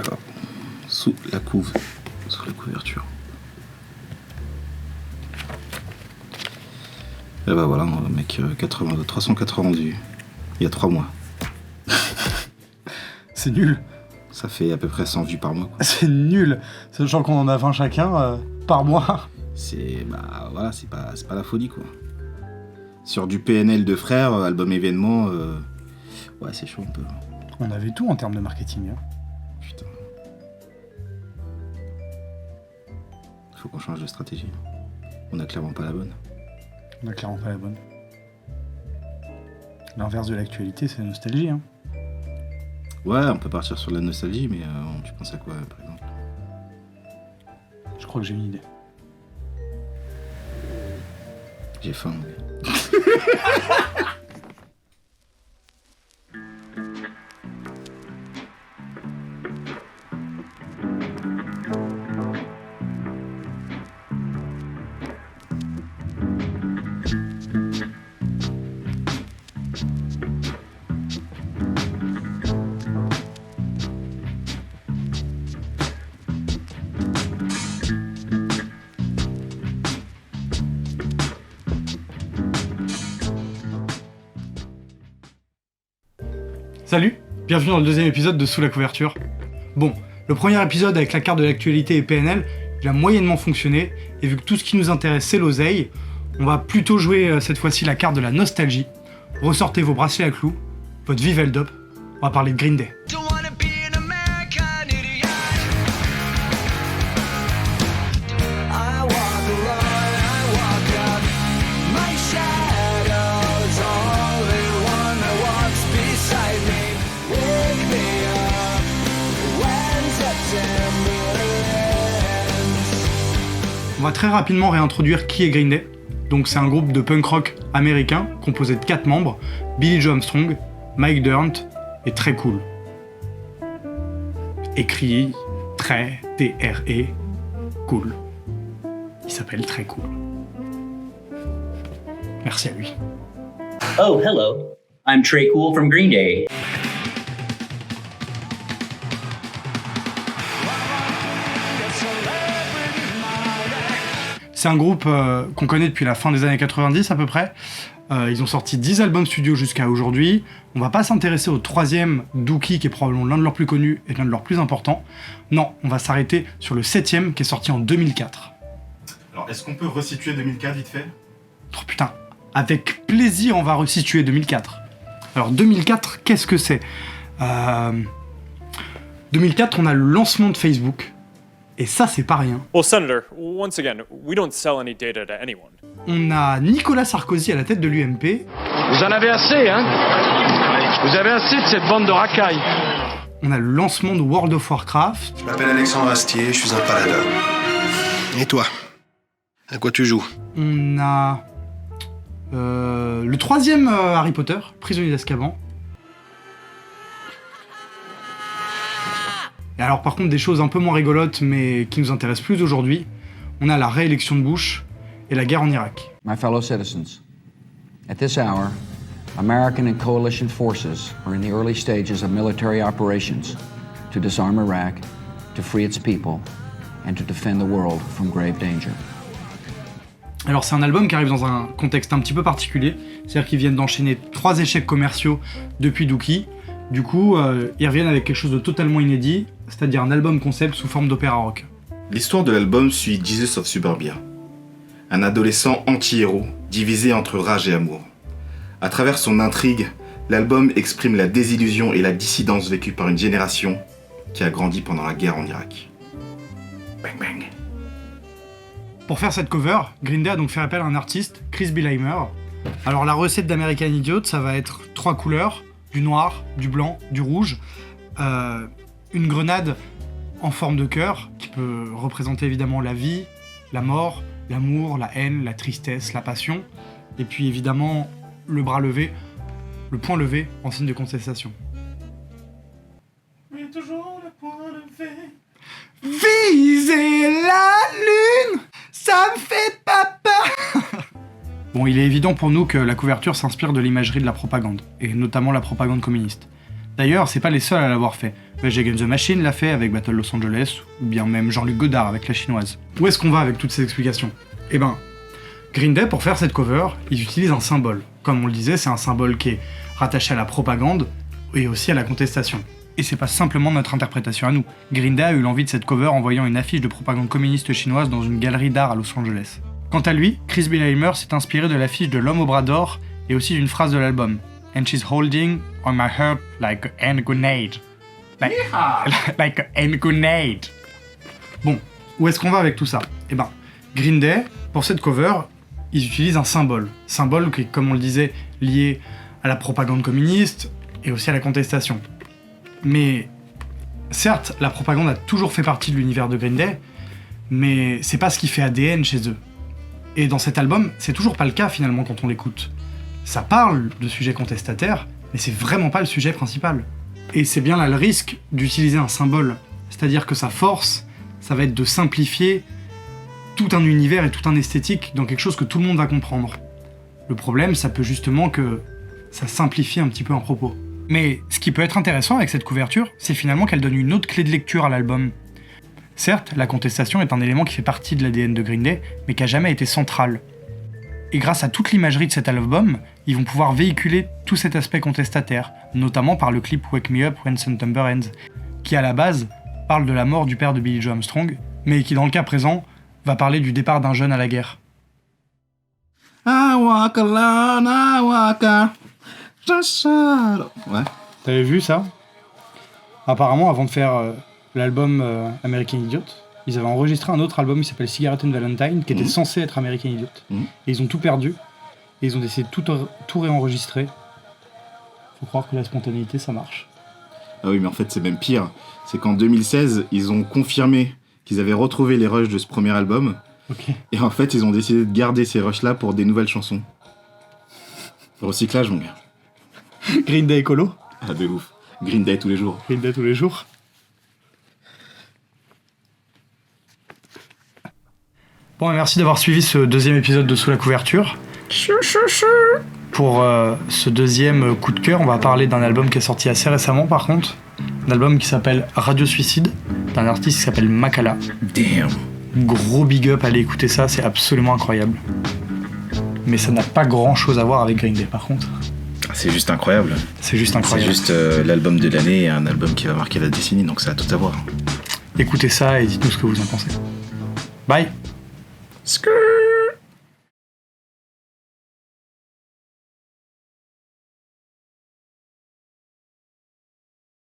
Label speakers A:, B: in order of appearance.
A: Alors, sous la couverture. Et bah voilà, mec, 380 vues. Il y a 3 mois.
B: C'est nul.
A: Ça fait à peu près 100 vues par mois, quoi.
B: C'est nul. Sachant qu'on en a 20 chacun par mois.
A: C'est pas la folie, quoi. Sur du PNL de frères, album événement, ouais, c'est chaud un peu.
B: On avait tout en termes de marketing. Hein.
A: Putain. Faut qu'on change de stratégie. On a clairement pas la bonne.
B: On a clairement pas la bonne. L'inverse de l'actualité, c'est la nostalgie. Hein.
A: Ouais, on peut partir sur de la nostalgie, mais tu penses à quoi, par exemple?
B: Je crois que j'ai une idée.
A: J'ai faim.
B: Salut, bienvenue dans le deuxième épisode de Sous la couverture. Bon, le premier épisode avec la carte de l'actualité et PNL, il a moyennement fonctionné, et vu que tout ce qui nous intéresse c'est l'oseille, on va plutôt jouer cette fois-ci la carte de la nostalgie. Ressortez vos bracelets à clous, votre Vivel Up, on va parler de Green Day. On va très rapidement réintroduire qui est Green Day. Donc c'est un groupe de punk rock américain composé de 4 membres, Billy Joe Armstrong, Mike Dirnt et Très Cool. Écrit très T-R-E cool. Il s'appelle Très Cool. Merci à lui.
C: Oh, hello. I'm Trey Cool from Green Day.
B: C'est un groupe qu'on connaît depuis la fin des années 90 à peu près. Ils ont sorti 10 albums studio jusqu'à aujourd'hui. On va pas s'intéresser au troisième, Dookie, qui est probablement l'un de leurs plus connus et l'un de leurs plus importants. Non, on va s'arrêter sur le 7ème, qui est sorti en 2004.
D: Alors, est-ce qu'on peut resituer 2004 vite fait?
B: Oh putain, avec plaisir on va resituer 2004. Alors 2004, qu'est-ce que c'est 2004, on a le lancement de Facebook. Et ça, c'est pas rien.
E: Well, Senator, once again, we don't sell any data to anyone.
B: On a Nicolas Sarkozy à la tête de l'UMP.
F: Vous en avez assez, hein? Vous avez assez de cette bande de racailles.
B: On a le lancement de World of Warcraft.
G: Je m'appelle Alexandre Astier, je suis un paladin. Et toi? À quoi tu joues?
B: On a le troisième Harry Potter, Prisonnier d'Azkaban. Et alors par contre des choses un peu moins rigolotes mais qui nous intéressent plus aujourd'hui, on a la réélection de Bush et la guerre en Irak.
H: My fellow citizens, at this hour, American and coalition forces are in the early stages of military operations to disarm Iraq, to free its people, and to defend the world from grave danger.
B: Alors c'est un album qui arrive dans un contexte un petit peu particulier, c'est-à-dire qu'ils viennent d'enchaîner 3 échecs commerciaux depuis Dookie. Du coup, ils reviennent avec quelque chose de totalement inédit, c'est-à-dire un album concept sous forme d'opéra rock.
A: L'histoire de l'album suit Jesus of Suburbia, un adolescent anti-héros divisé entre rage et amour. À travers son intrigue, l'album exprime la désillusion et la dissidence vécue par une génération qui a grandi pendant la guerre en Irak. Bang bang.
B: Pour faire cette cover, Green Day a donc fait appel à un artiste, Chris Billheimer. Alors la recette d'American Idiot, ça va être 3 couleurs, du noir, du blanc, du rouge, une grenade en forme de cœur, qui peut représenter évidemment la vie, la mort, l'amour, la haine, la tristesse, la passion, et puis évidemment le bras levé, le poing levé en signe de contestation.
D: Mais toujours le point levé.
B: Viser la lune, ça me fait pas peur. Bon, il est évident pour nous que la couverture s'inspire de l'imagerie de la propagande, et notamment la propagande communiste. D'ailleurs, c'est pas les seuls à l'avoir fait. Rage Against the Machine l'a fait avec Battle Los Angeles, ou bien même Jean-Luc Godard avec La Chinoise. Où est-ce qu'on va avec toutes ces explications ? Eh ben, Green Day, pour faire cette cover, ils utilisent un symbole. Comme on le disait, c'est un symbole qui est rattaché à la propagande et aussi à la contestation. Et c'est pas simplement notre interprétation à nous. Green Day a eu l'envie de cette cover en voyant une affiche de propagande communiste chinoise dans une galerie d'art à Los Angeles. Quant à lui, Chris Bilheimer s'est inspiré de l'affiche de l'homme au bras d'or et aussi d'une phrase de l'album. And she's holding on my heart like a hand grenade. Like a hand grenade. Bon, où est-ce qu'on va avec tout ça ? Eh ben, Green Day, pour cette cover, ils utilisent un symbole. Symbole qui est, comme on le disait, lié à la propagande communiste et aussi à la contestation. Mais certes, la propagande a toujours fait partie de l'univers de Green Day, mais c'est pas ce qui fait ADN chez eux. Et dans cet album, c'est toujours pas le cas finalement quand on l'écoute. Ça parle de sujets contestataires, mais c'est vraiment pas le sujet principal. Et c'est bien là le risque d'utiliser un symbole. C'est-à-dire que sa force, ça va être de simplifier tout un univers et tout un esthétique dans quelque chose que tout le monde va comprendre. Le problème, ça peut justement que ça simplifie un petit peu un propos. Mais ce qui peut être intéressant avec cette couverture, c'est finalement qu'elle donne une autre clé de lecture à l'album. Certes, la contestation est un élément qui fait partie de l'ADN de Green Day, mais qui a jamais été central. Et grâce à toute l'imagerie de cet album, ils vont pouvoir véhiculer tout cet aspect contestataire, notamment par le clip Wake Me Up When September Ends, qui à la base parle de la mort du père de Billie Joe Armstrong, mais qui dans le cas présent va parler du départ d'un jeune à la guerre.
A: I walk alone, I walk just ouais.
B: T'avais vu ça ? Apparemment, avant de faire l'album American Idiot, ils avaient enregistré un autre album qui s'appelle Cigarette and Valentine, qui était censé être American Idiot. Et ils ont tout perdu, et ils ont décidé de tout réenregistrer. Faut croire que la spontanéité, ça marche.
A: Ah oui, mais en fait, c'est même pire. C'est qu'en 2016, ils ont confirmé qu'ils avaient retrouvé les rushs de ce premier album.
B: Ok.
A: Et en fait, ils ont décidé de garder ces rushs-là pour des nouvelles chansons. Recyclage, mon gars.
B: Green Day écolo.
A: Ah, de ouf. Green Day tous les jours.
B: Green Day tous les jours. Bon, merci d'avoir suivi ce deuxième épisode de Sous la couverture. Pour ce deuxième coup de cœur, on va parler d'un album qui est sorti assez récemment par contre. Un album qui s'appelle Radio Suicide, d'un artiste qui s'appelle Makala.
A: Damn.
B: Gros big up, allez écouter ça, c'est absolument incroyable. Mais ça n'a pas grand chose à voir avec Green Day par contre.
A: C'est juste incroyable.
B: C'est juste incroyable.
A: C'est juste l'album de l'année et un album qui va marquer la décennie, donc ça a tout à voir.
B: Écoutez ça et dites-nous ce que vous en pensez. Bye.
A: Skrrr.